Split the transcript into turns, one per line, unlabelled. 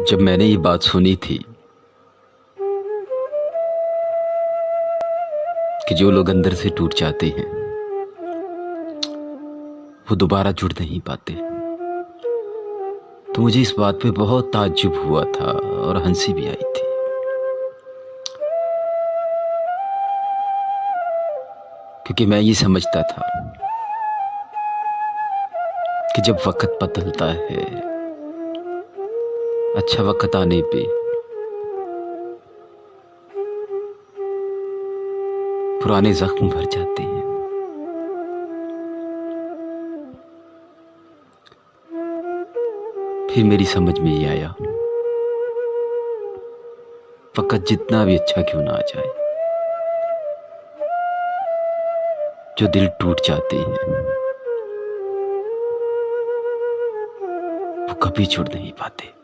जब मैंने ये बात सुनी थी कि जो लोग अंदर से टूट जाते हैं वो दोबारा जुड़ नहीं पाते, तो मुझे इस बात पे बहुत ताज्जुब हुआ था और हंसी भी आई थी। क्योंकि मैं ये समझता था कि जब वक्त बदलता है, अच्छा वक्त आने पे पुराने जख्म भर जाते हैं। फिर मेरी समझ में ये आया, वक्त जितना भी अच्छा क्यों ना आ जाए, जो दिल टूट जाते हैं वो कभी जुड़ नहीं पाते।